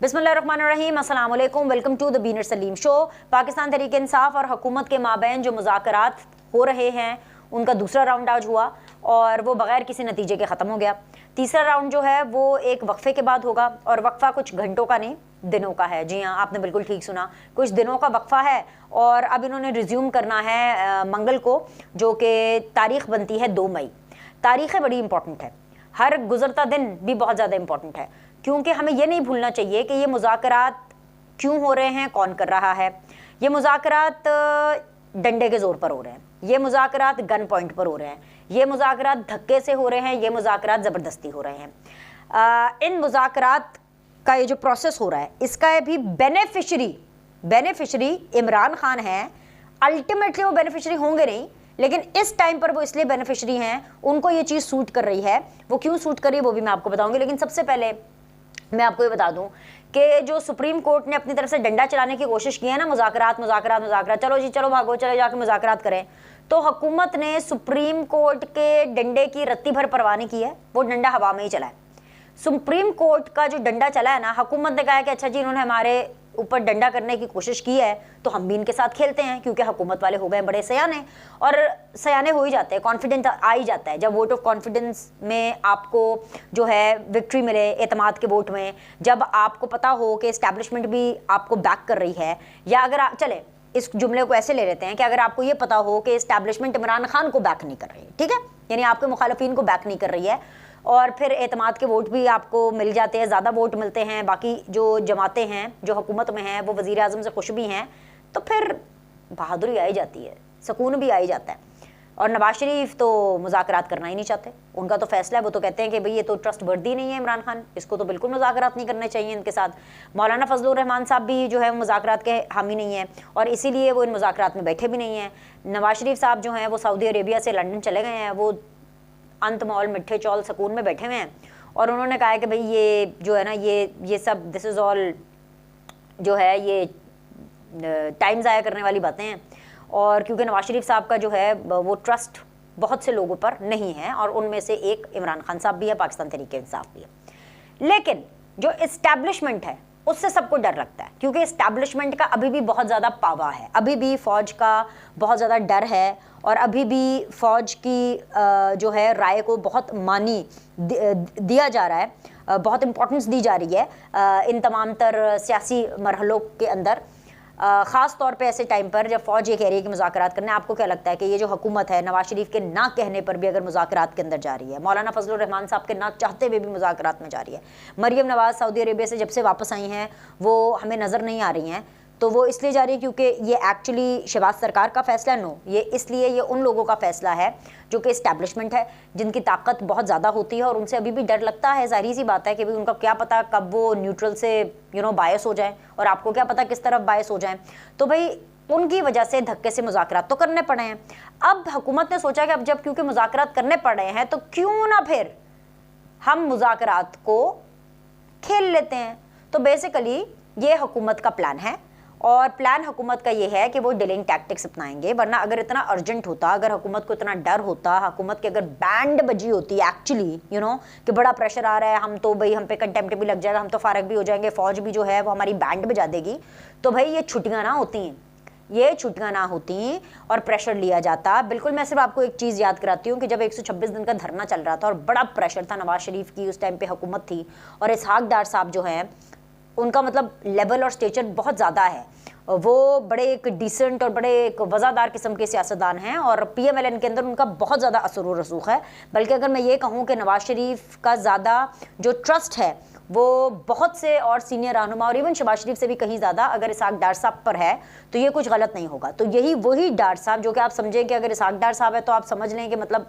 बिस्मिल्लाहिर्रहमानिर्रहीम, अस्सलाम वालेकुम, वेलकम टू द बीनर सलीम शो। पाकिस्तान तहरीक इंसाफ और हुकूमत के माबैन जो मुज़ाकरात हो रहे हैं उनका दूसरा राउंड आज हुआ और वो बग़ैर किसी नतीजे के ख़त्म हो गया। तीसरा राउंड जो है वो एक वक्फे के बाद होगा और वक्फा कुछ घंटों का नहीं, दिनों का है। जी हाँ, आपने बिल्कुल ठीक सुना, कुछ दिनों का वक्फा है और अब इन्होंने रिज्यूम करना है मंगल को, जो कि तारीख़ बनती है 2 मई। तारीख़ें बड़ी इंपॉर्टेंट है, हर गुज़रता दिन भी बहुत ज़्यादा इंपॉर्टेंट है, क्योंकि हमें ये नहीं भूलना चाहिए कि ये मुज़ाकरात क्यों हो रहे हैं, कौन कर रहा है। ये मुज़ाकरात डंडे के ज़ोर पर हो रहे हैं, ये मुज़ाकरात गन पॉइंट पर हो रहे हैं, ये मुज़ाकरात धक्के से हो रहे हैं, ये मुज़ाकरात ज़बरदस्ती हो रहे हैं। इन मुज़ाकरात का ये जो प्रोसेस हो रहा है इसका भी बेनिफिशरी इमरान खान है। अल्टीमेटली वो बेनिफिशरी होंगे नहीं, लेकिन इस टाइम पर वो इसलिए बेनिफिशरी हैं, उनको ये चीज़ सूट कर रही है। वो क्यों सूट कर रही है वो भी मैं आपको बताऊंगी, लेकिन सबसे पहले मैं आपको ये बता दूं कि जो सुप्रीम कोर्ट ने अपनी तरफ से डंडा चलाने की कोशिश की है ना, मुज़ाकरात, चलो जी चलो भागो, चलो जाके मुज़ाकरात करें, तो हुकूमत ने सुप्रीम कोर्ट के डंडे की रत्ती भर परवाह नहीं की है, वो डंडा हवा में ही चला है। सुप्रीम कोर्ट का जो डंडा चला है ना, हुकूमत ने कहा है कि अच्छा जी इन्होंने हमारे ऊपर डंडा करने की कोशिश की है तो हम भी इनके साथ खेलते हैं, क्योंकि हुकूमत वाले हो गए बड़े सयाने, और सयाने हो ही जाते हैं, कॉन्फिडेंस आ ही जाता है। जब वोट ऑफ कॉन्फिडेंस में आपको जो है विक्ट्री मिले, एतमाद के वोट में, जब आपको पता हो कि इस्टेब्लिशमेंट भी आपको बैक कर रही है, या अगर आप चले इस जुमले को ऐसे ले लेते हैं कि अगर आपको ये पता हो कि इस्टेब्लिशमेंट इमरान खान को बैक नहीं कर रही है, ठीक है, यानी आपके मुखालफिन को बैक नहीं कर रही है, और फिर एतमाद के वोट भी आपको मिल जाते हैं, ज़्यादा वोट मिलते हैं, बाकी जो जमातें हैं जो हुकूमत में हैं वो वज़ीर आज़म से खुश भी हैं, तो फिर बहादुरी आई जाती है, सुकून भी आई जाता है। और नवाज शरीफ तो मुज़ाकरात करना ही नहीं चाहते, उनका तो फैसला है, वो तो कहते हैं कि भाई ये तो ट्रस्ट वर्दी नहीं है इमरान खान, इसको तो बिल्कुल मुज़ाकरात नहीं करने चाहिए इनके साथ। मौलाना फजलुर रहमान साहब भी जो है मुज़ाकरात के हामी नहीं है और इसीलिए वो इन मुज़ाकरात में बैठे भी नहीं हैं। नवाज शरीफ साहब जो हैं वो सऊदी अरेबिया से लंदन चले गए हैं, वो अंत मौल मिठे चौल सुकून में बैठे हुए हैं, और उन्होंने कहा है कि भाई ये जो है ना, ये सब दिस इज़ ऑल जो है ये टाइम ज़ाया करने वाली बातें हैं। और क्योंकि नवाज शरीफ साहब का जो है वो ट्रस्ट बहुत से लोगों पर नहीं है, और उनमें से एक इमरान खान साहब भी है, पाकिस्तान तहरीक इंसाफ भी है। लेकिन जो इस्टेब्लिशमेंट है उससे सबको डर लगता है, क्योंकि इस्टेब्लिशमेंट का अभी भी बहुत ज़्यादा पावा है, अभी भी फ़ौज का बहुत ज़्यादा डर है, और अभी भी फ़ौज की जो है राय को बहुत मानी दिया जा रहा है, बहुत इम्पोर्टेंस दी जा रही है इन तमाम तर सियासी मरहलों के अंदर, ख़ास तौर पे ऐसे टाइम पर जब फ़ौज ये कह रही है कि मुज़ाकरात करने। आपको क्या लगता है कि ये जो हुकूमत है नवाज शरीफ के ना कहने पर भी अगर मुज़ाकरात के अंदर जा रही है, मौलाना फजलुर रहमान साहब के ना चाहते हुए भी मुज़ाकरात में जा रही है, मरियम नवाज़ सऊदी अरेबिया से जब से वापस आई हैं वो हमें नज़र नहीं आ रही हैं, तो वो इसलिए जा रही है क्योंकि ये एक्चुअली शहबाज सरकार का फ़ैसला नो, ये इसलिए ये उन लोगों का फ़ैसला है जो कि इस्टेब्लिशमेंट है, जिनकी ताकत बहुत ज़्यादा होती है और उनसे अभी भी डर लगता है। ज़ाहिर सी बात है कि भाई उनका क्या पता कब वो न्यूट्रल से बायस हो जाए, और आपको क्या पता किस तरफ बायस हो जाए, तो भाई उनकी वजह से धक्के से मुज़ाकरात तो करने पड़े हैं। अब हुकूमत ने सोचा कि अब जब क्योंकि मुज़ाकरात करने पड़े हैं तो क्यों ना फिर हम मुज़ाकरात को खेल लेते हैं। तो बेसिकली ये हुकूमत का प्लान है, और प्लान हुकूमत का ये है कि वो डिलेइंग टैक्टिक्स अपनाएंगे, वरना अगर इतना अर्जेंट होता, अगर हुकूमत को इतना डर होता, हुकूमत की अगर बैंड बजी होती एक्चुअली कि बड़ा प्रेशर आ रहा है, हम तो भाई हम पे कंटेम्प्ट भी लग जाएगा, हम तो फारग भी हो जाएंगे, फ़ौज भी जो है वो हमारी बैंड बजा देगी, तो भाई ये छुट्टियाँ ना होती हैं, ये छुट्टियाँ ना होती और प्रेशर लिया जाता। बिल्कुल, मैं सिर्फ आपको एक चीज़ याद कराती हूँ कि जब 126 दिन का धरना चल रहा था और बड़ा प्रेशर था, नवाज शरीफ की उस टाइम पे हुकूमत थी, और इसहाक डार साहब जो हैं उनका मतलब लेवल और स्टेचर बहुत ज़्यादा है, वो बड़े एक डिसेंट और बड़े एक वज़ादार किस्म के सियासतदान हैं, और PMLN के अंदर उनका बहुत ज़्यादा असर व रसूख है। बल्कि अगर मैं ये कहूँ कि नवाज शरीफ का ज़्यादा जो ट्रस्ट है वो बहुत से और सीनियर रहनुमा और इवन शहबाज शरीफ से भी कहीं ज़्यादा अगर इसहाक डार साहब पर है, तो ये कुछ गलत नहीं होगा। तो यही वही डार साहब जो कि आप समझें कि अगर इसहाक डार साहब है तो आप समझ लें कि मतलब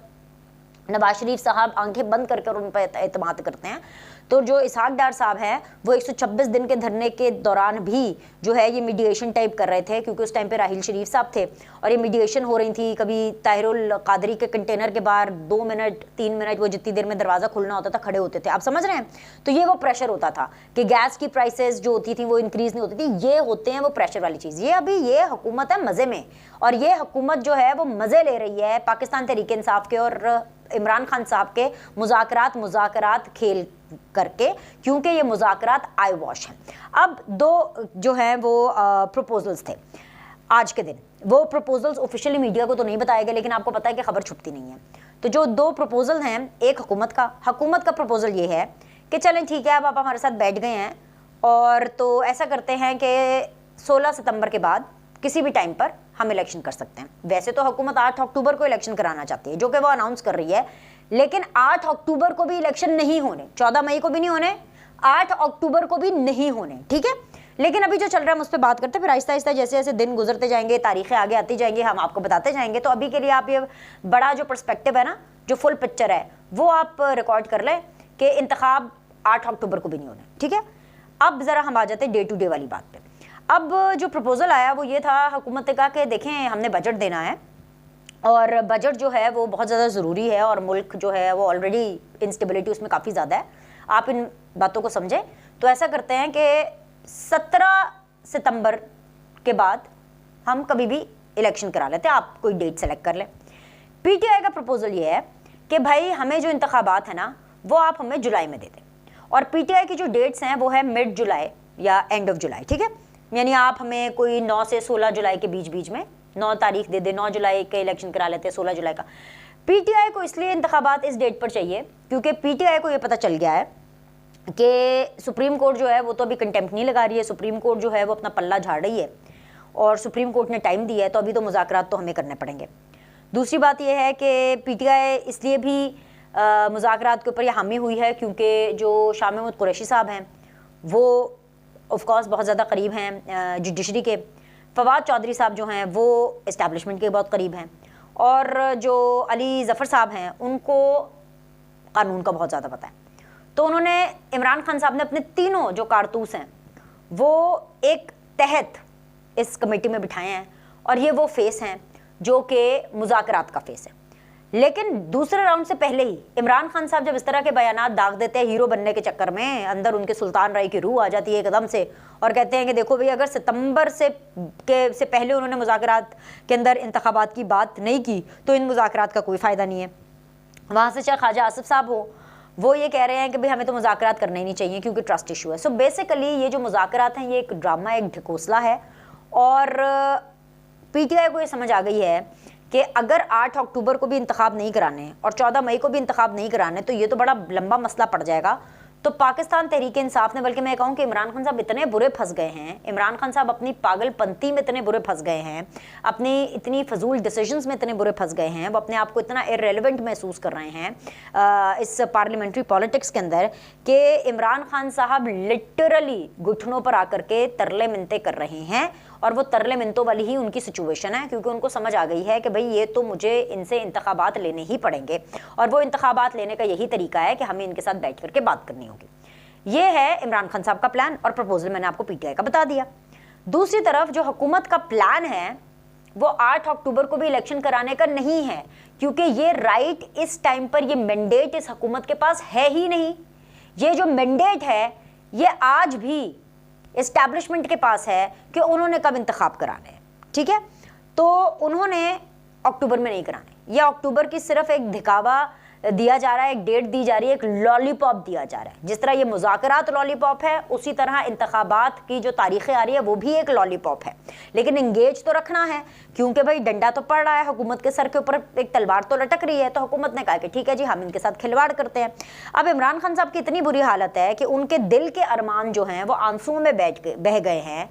नवाज शरीफ साहब आंखें बंद करके उन पर एतमाद करते हैं। तो जो इसहाक डार साहब हैं वो 126 दिन के धरने के दौरान भी जो है ये मीडिएशन टाइप कर रहे थे, क्योंकि उस टाइम पे राहिल शरीफ साहब थे और ये मीडिएशन हो रही थी। कभी ताहिरुल कादरी के कंटेनर के बाहर 2 मिनट 3 मिनट वो जितनी देर में दरवाज़ा खुलना होता था खड़े होते थे, आप समझ रहे हैं। तो ये वो प्रेशर होता था कि गैस की प्राइसेस जो होती थी वो इंक्रीज़ नहीं होती थी, ये होते हैं वो प्रेशर वाली चीज़। ये अभी ये हुकूमत है मज़े में, और ये हुकूमत जो है वो मज़े ले रही है पाकिस्तान तहरीक इंसाफ के और इमरान खान साहब के मुज़ाकरात खेल करके, क्योंकि ये मुज़ाकरात आई वॉश हैं। अब दो जो हैं वो प्रपोजल्स थे आज के दिन। वो प्रपोजल्स ऑफिशियली मीडिया को तो नहीं बताए गए, लेकिन आपको पता है कि खबर छुपती नहीं है। तो जो दो प्रपोजल हैं, एक हुकूमत का प्रपोजल ये है कि चलें ठीक है, अब आप हमारे साथ बैठ गए हैं और तो ऐसा करते हैं कि 16 सितंबर के बाद किसी भी टाइम पर हम इलेक्शन कर सकते हैं। वैसे तो हुकूमत 8 अक्टूबर को इलेक्शन कराना चाहती है, जो कि वो अनाउंस कर रही है, लेकिन 8 अक्टूबर को भी इलेक्शन नहीं होने, 14 मई को भी नहीं होने, 8 अक्टूबर को भी नहीं होने, ठीक है। लेकिन अभी जो चल रहा है हम उस पर बात करते हैं, फिर आहिस्ता आहिस्ता जैसे जैसे दिन गुजरते जाएंगे, तारीखें आगे आती जाएंगी, हम आपको बताते जाएंगे। तो अभी के लिए आप ये बड़ा जो पर्सपेक्टिव है ना, जो फुल पिक्चर है, वो आप रिकॉर्ड कर लें कि इंतखाब 8 अक्टूबर को भी नहीं होने, ठीक है। अब ज़रा हम आ जाते हैं डे टू डे वाली बात पे। अब जो प्रपोजल आया वो ये था, हुकूमत ने कहा कि देखें हमने बजट देना है और बजट जो है वो बहुत ज़्यादा ज़रूरी है और मुल्क जो है वो ऑलरेडी इंस्टेबिलिटी उसमें काफ़ी ज़्यादा है, आप इन बातों को समझें। तो ऐसा करते हैं कि 17 सितंबर के बाद हम कभी भी इलेक्शन करा लेते हैं, आप कोई डेट सेलेक्ट कर लें। पीटीआई का प्रपोजल ये है कि भाई हमें जो इंतखाबात है ना वो आप हमें जुलाई में दे दें, और पीटीआई की जो डेट्स हैं वो है मिड जुलाई या एंड ऑफ जुलाई, ठीक है। यानी आप हमें कोई 9 से 16 जुलाई के बीच में 9 तारीख दे दे, 9 जुलाई के इलेक्शन करा लेते हैं 16 जुलाई का। पीटीआई को इसलिए इंतखाबात इस डेट पर चाहिए क्योंकि पीटीआई को ये पता चल गया है कि सुप्रीम कोर्ट जो है वो तो अभी कंटेम्प्ट नहीं लगा रही है, सुप्रीम कोर्ट जो है वो अपना पल्ला झाड़ रही है और सुप्रीम कोर्ट ने टाइम दिया है, तो अभी तो मुज़ाकरात तो हमें करने पड़ेंगे। दूसरी बात यह है कि पीटीआई इसलिए भी मुज़ाकरात के ऊपर यह हामी हुई है क्योंकि जो शाह महमूद कुरैशी साहब हैं वो ऑफ कोर्स बहुत ज़्यादा करीब हैं जुडिशरी के, फवाद चौधरी साहब जो हैं वो इस्टेब्लिशमेंट के बहुत करीब हैं, और जो अली ज़फ़र साहब हैं उनको कानून का बहुत ज़्यादा पता है। तो उन्होंने इमरान खान साहब ने अपने तीनों जो कारतूस हैं वो एक तहत इस कमेटी में बिठाए हैं, और ये वो फेस हैं जो कि मुज़ाकरात का फेस है। लेकिन दूसरे राउंड से पहले ही इमरान खान साहब जब इस तरह के बयानात दाग देते हैं हीरो बनने के चक्कर में, अंदर उनके सुल्तान राय की रूह आ जाती है एकदम से, और कहते हैं कि देखो भाई अगर सितंबर से पहले उन्होंने मुज़ाकरात के अंदर इंतखाबात की बात नहीं की तो इन मुज़ाकरात का कोई फ़ायदा नहीं है। वहाँ से चाहे ख्वाजा आसिफ साहब हो, वो ये कह रहे हैं कि भाई हमें तो मुज़ाकरात करना ही नहीं चाहिए क्योंकि ट्रस्ट इशू है। सो बेसिकली ये जो मुज़ाकरात हैं ये एक ड्रामा, एक ढकोसला है, और पीटीआई को ये समझ आ गई है कि अगर 8 अक्टूबर को भी इंतखाब नहीं कराने और 14 मई को भी इंतखाब नहीं कराने तो ये तो बड़ा लंबा मसला पड़ जाएगा। तो पाकिस्तान तहरीक इंसाफ ने, बल्कि मैं कहूँ कि इमरान खान साहब इतने बुरे फंस गए हैं, इमरान खान साहब अपनी पागलपंती में इतने बुरे फंस गए हैं, अपनी इतनी फजूल डिसीजंस में इतने बुरे फंस गए हैं, वो अपने आप को इतना इररेलेवेंट महसूस कर रहे हैं इस पार्लियामेंट्री पॉलिटिक्स के अंदर कि इमरान खान साहब लिटरली घुटनों पर आकर के तरले मिन्नतें कर रहे हैं, और वो तरले मिन्नतों वाली ही उनकी सिचुएशन है क्योंकि उनको समझ आ गई है कि भाई ये तो मुझे इनसे इंतखाबात लेने ही पड़ेंगे, और वो इंतखाबात लेने का यही तरीका है कि हमें इनके साथ बैठ करके बात करनी होगी। ये है इमरान खान साहब का प्लान, और प्रपोजल मैंने आपको पीटीआई का बता दिया। दूसरी तरफ जो हुकूमत का प्लान है वो 8 अक्टूबर को भी इलेक्शन कराने का नहीं है, क्योंकि ये राइट इस टाइम पर, ये मैंडेट इस हुकूमत के पास है ही नहीं। ये जो मैंडेट है ये आज भी एस्टैब्लिशमेंट के पास है कि उन्होंने कब इंतखाब कराने हैं, ठीक है। तो उन्होंने अक्टूबर में नहीं कराने, या अक्टूबर की सिर्फ एक दिखावा दिया जा रहा है, एक डेट दी जा रही है, एक लॉलीपॉप दिया जा रहा है। जिस तरह ये मुज़ाकरात लॉलीपॉप है, उसी तरह इंतखाबात की जो तारीखें आ रही है वो भी एक लॉलीपॉप है। लेकिन इंगेज तो रखना है क्योंकि भाई डंडा तो पड़ रहा है, हुकूमत के सर के ऊपर एक तलवार तो लटक रही है। तो हुकूमत ने कहा कि ठीक है जी, हम इनके साथ खिलवाड़ करते हैं। अब इमरान खान साहब की इतनी बुरी हालत है कि उनके दिल के अरमान जो हैं वो आंसुओं में बह गए हैं।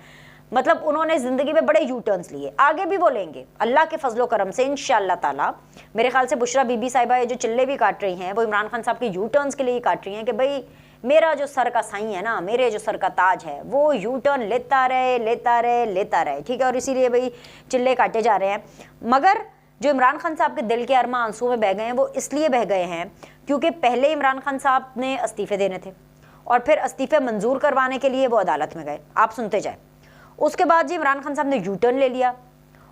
मतलब उन्होंने ज़िंदगी में बड़े यू टर्न्स लिए, आगे भी वो लेंगे अल्लाह के फजलो करम से इंशाअल्लाह ताला। मेरे ख्याल से बुशरा बीबी साहिबा ये जो चिल्ले भी काट रही हैं वो इमरान खान साहब के यू टर्न्स के लिए ही काट रही हैं कि भाई मेरा जो सर का साईं है ना, मेरे जो सर का ताज है, वो यू टर्न लेता रहे लेता रहे लेता रहे, ठीक है। और इसीलिए भाई चिल्ले काटे जा रहे हैं। मगर जो इमरान खान साहब के दिल के अरमा आंसुओं में बह गए हैं वो इसलिए बह गए हैं क्योंकि पहले इमरान खान साहब ने इस्तीफ़े देने थे और फिर इस्तीफ़े मंजूर करवाने के लिए वो अदालत में गए। आप सुनते जाए। उसके बाद जी इमरान खान साहब ने यू टर्न ले लिया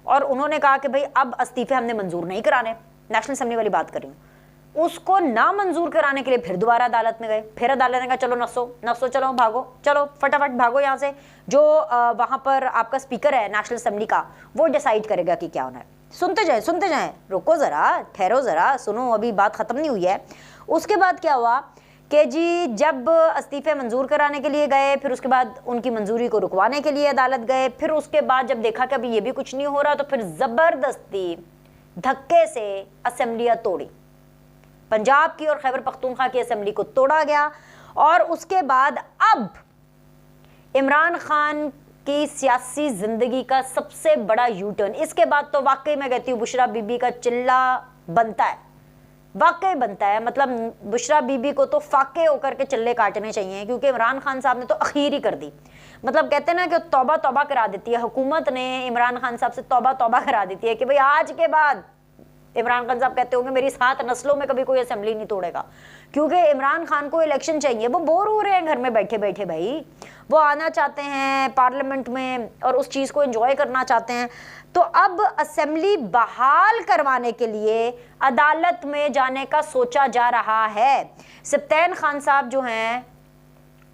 और उन्होंने कहा कि भाई अब इस्तीफ़े हमने मंजूर नहीं कराने, नेशनल असेंबली वाली बात कर रही हूँ। उसको ना मंजूर कराने के लिए फिर दोबारा अदालत में गए। फिर अदालत ने कहा चलो नसो चलो भागो, चलो फटाफट भागो यहाँ से। जो वहाँ पर आपका स्पीकर है नेशनल असेंबली का, वो डिसाइड करेगा कि क्या होना है। सुनते जाएं, रुको ज़रा, ठहरो ज़रा, सुनो, अभी बात ख़त्म नहीं हुई है। उसके बाद क्या हुआ कि जी जब इस्तीफे मंजूर कराने के लिए गए, फिर उसके बाद उनकी मंजूरी को रुकवाने के लिए अदालत गए, फिर उसके बाद जब देखा कि अभी ये भी कुछ नहीं हो रहा तो फिर ज़बरदस्ती धक्के से असेंबलियाँ तोड़ी। पंजाब की और खैबर पख्तूनख्वा की असेंबली को तोड़ा गया और उसके बाद अब इमरान खान की सियासी जिंदगी का सबसे बड़ा यू टर्न, इसके बाद तो वाकई मैं कहती हूँ बुशरा बीबी का चिल्ला बनता है, वाकई बनता है। मतलब बुशरा बीबी को तो फाके होकर के चिल्ले काटने चाहिए, क्योंकि इमरान खान साहब ने तो अखीर ही कर दी। मतलब कहते हैं ना कि तौबा तौबा करा देती है हुकूमत ने, इमरान खान साहब से तौबा तौबा करा देती है कि भाई आज के बाद इमरान खान साहब कहते होंगे मेरी 7 नस्लों में कभी कोई असेंबली नहीं तोड़ेगा, क्योंकि इमरान खान को इलेक्शन चाहिए। वो बोर हो रहे हैं घर में बैठे बैठे भाई, वो आना चाहते हैं पार्लियामेंट में और उस चीज़ को एंजॉय करना चाहते हैं। तो अब असेंबली बहाल करवाने के लिए अदालत में जाने का सोचा जा रहा है। सब्तैन खान साहब जो हैं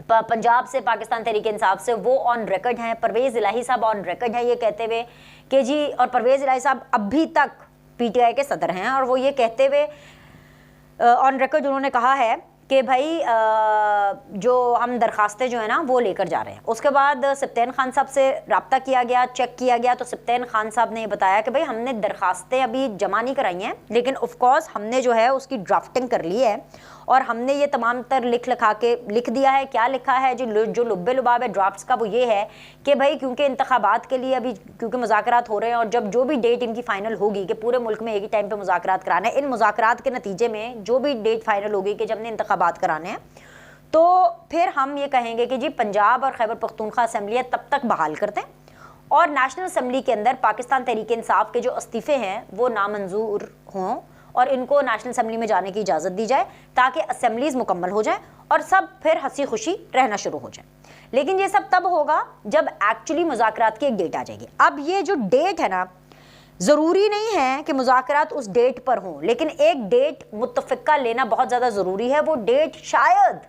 पंजाब से, पाकिस्तान तहरीक इंसाफ से, वो ऑन रिकॉर्ड हैं। परवेज़ इलाही साहब ऑन रिकॉर्ड है ये कहते हुए कि जी, और परवेज़ इलाही साहब अभी तक पीटीआई के सदर हैं, और वो ये कहते हुए ऑन रिकॉर्ड उन्होंने कहा है कि भाई जो हम दरखास्तें जो है ना वो लेकर जा रहे हैं। उसके बाद सब्तैन खान साहब से रब्ता किया गया, चेक किया गया, तो सब्तैन खान साहब ने ये बताया कि भाई हमने दरखास्तें अभी जमा नहीं कराई हैं, लेकिन ऑफ कोर्स हमने जो है उसकी ड्राफ्टिंग कर ली है और हमने ये तमाम तर लिख दिया है। क्या लिखा है, जो लुब्बे लुबाब है ड्राफ्ट्स का, वो ये है कि भाई क्योंकि इंतखाबात के लिए अभी क्योंकि मुज़ाकरात हो रहे हैं और जब जो भी डेट इनकी फाइनल होगी कि पूरे मुल्क में एक ही टाइम पे मुज़ाकरात कराना है, इन मुज़ाकरात के नतीजे में जो भी डेट फाइनल होगी कि जब हमने इंतखाबात कराने हैं तो फिर हम ये कहेंगे कि जी पंजाब और खैबर पख्तूनख्वा असेंबलियाँ तब तक बहाल करते हैं और नेशनल असेंबली के अंदर पाकिस्तान तहरीक इंसाफ के जो इस्तीफ़े हैं वो नामंजूर हों और इनको नेशनल असेंबली में जाने की इजाज़त दी जाए ताकि असेंबलीज़ मुकम्मल हो जाए और सब फिर हंसी खुशी रहना शुरू हो जाए। लेकिन ये सब तब होगा जब एक्चुअली मुज़ाकरात की एक डेट आ जाएगी। अब ये जो डेट है ना, ज़रूरी नहीं है कि मुज़ाकरात उस डेट पर हों, लेकिन एक डेट मुत्तफ़िका लेना बहुत ज़्यादा ज़रूरी है। वो डेट शायद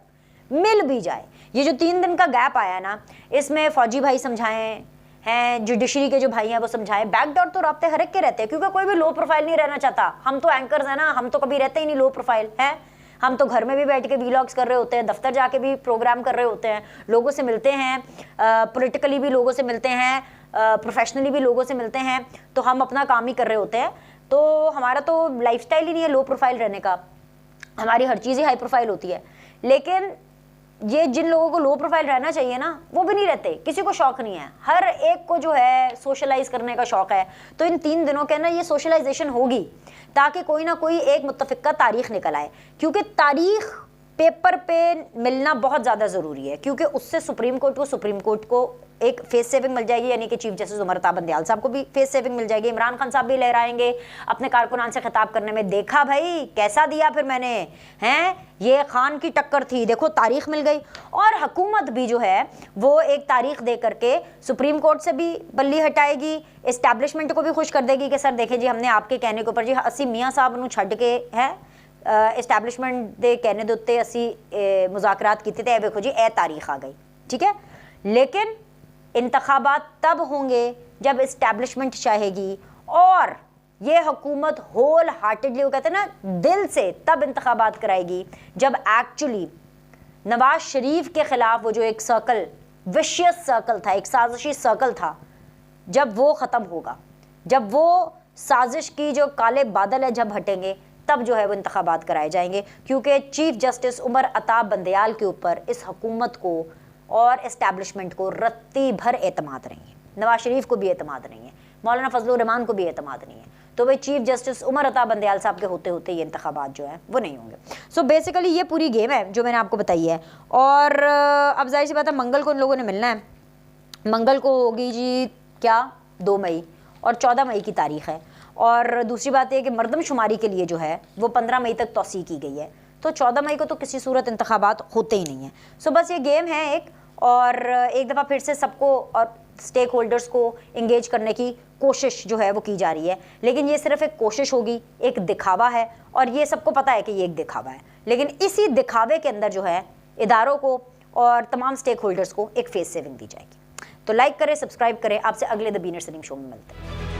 मिल भी जाए। ये जो 3 दिन का गैप आया ना, इसमें फ़ौजी भाई समझाएं हैं, जुडिशरी के जो भाई हैं वो समझाएं। बैकडोर तो राब्ते हर एक के रहते हैं, क्योंकि कोई भी लो प्रोफाइल नहीं रहना चाहता। हम तो एंकर्स हैं ना, हम तो कभी रहते ही नहीं लो प्रोफाइल है। हम तो घर में भी बैठ के वीलॉग्स कर रहे होते हैं, दफ्तर जाके भी प्रोग्राम कर रहे होते हैं, लोगों से मिलते हैं, पॉलिटिकली भी लोगों से मिलते हैं, प्रोफेशनली भी लोगों से मिलते हैं, तो हम अपना काम ही कर रहे होते हैं। तो हमारा तो लाइफस्टाइल ही नहीं है लो प्रोफाइल रहने का, हमारी हर चीज़ ही हाई प्रोफाइल होती है। लेकिन ये जिन लोगों को लो प्रोफाइल रहना चाहिए ना, वो भी नहीं रहते, किसी को शौक नहीं है। हर एक को जो है सोशलाइज करने का शौक है। तो इन 3 दिनों के ना ये सोशलाइजेशन होगी ताकि कोई ना कोई एक मुत्तफ़िका तारीख निकल आए, क्योंकि तारीख पेपर पे मिलना बहुत ज़्यादा ज़रूरी है, क्योंकि उससे सुप्रीम कोर्ट को एक फेस सेविंग मिल जाएगी, यानी कि चीफ जस्टिस उमर अता बंदयाल साहब को भी फेस सेविंग मिल जाएगी। इमरान खान साहब भी लहराएंगे अपने कारकुनान से खिताब करने में, देखा भाई कैसा दिया फिर मैंने, हैं ये खान की टक्कर थी, देखो तारीख मिल गई। और हुकूमत भी जो है वो एक तारीख दे करके सुप्रीम कोर्ट से भी बल्ली हटाएगी, इस्टेब्लिशमेंट को भी खुश कर देगी कि सर देखें जी हमने आपके कहने के ऊपर जी असी मियाँ साहब नूं छड्ड के है इस्टेब्लिशमेंट दे कहने दे उत्ते असी मुज़ाकरात कीते ते देखो जी ए तारीख आ गई, ठीक है। लेकिन इंतखाबात तब होंगे जब इस्टेब्लिशमेंट चाहेगी और ये हुकूमत होल हार्टेडली, वो कहते हैं ना दिल से, तब इंतखाबात कराएगी जब एक्चुअली नवाज शरीफ के खिलाफ वो जो एक सर्कल, विशियस सर्कल था, एक साजिशी सर्कल था, जब वो ख़त्म होगा, जब वो साजिश की जो काले बादल है जब हटेंगे, तब जो है वो इंतखाबात कराए जाएंगे। क्योंकि चीफ जस्टिस उमर अता बंदयाल के ऊपर इस हुकूमत को और इस्टेब्लिशमेंट को रत्ती भर एतमाद नहीं है, नवाज शरीफ को भी एतमाद नहीं है, मौलाना फजलुर रहमान को भी एतमाद नहीं है। तो भाई चीफ जस्टिस उमर अता बंदयाल साहब के होते होते ये इंतखाबात जो है वो नहीं होंगे। सो बेसिकली ये पूरी गेम है जो मैंने आपको बताई है। और अब जाहिर सी बात है मंगल को इन लोगों ने मिलना है। मंगल को होगी जी क्या 2 मई और 14 मई की तारीख है। और दूसरी बात यह कि मरदमशुमारी के लिए जो है वो 15 मई तक तौसीह की गई है, तो 14 मई को तो किसी सूरत इंतखाबात होते ही नहीं है। सो बस ये गेम है एक, और एक दफ़ा फिर से सबको और स्टेक होल्डर्स को इंगेज करने की कोशिश जो है वो की जा रही है। लेकिन ये सिर्फ एक कोशिश होगी, एक दिखावा है, और ये सबको पता है कि ये एक दिखावा है। लेकिन इसी दिखावे के अंदर जो है इदारों को और तमाम स्टेक होल्डर्स को एक फेस सेविंग दी जाएगी। तो लाइक करें, सब्सक्राइब करें। आपसे अगले द बीनर सलीम शो में मिलते हैं।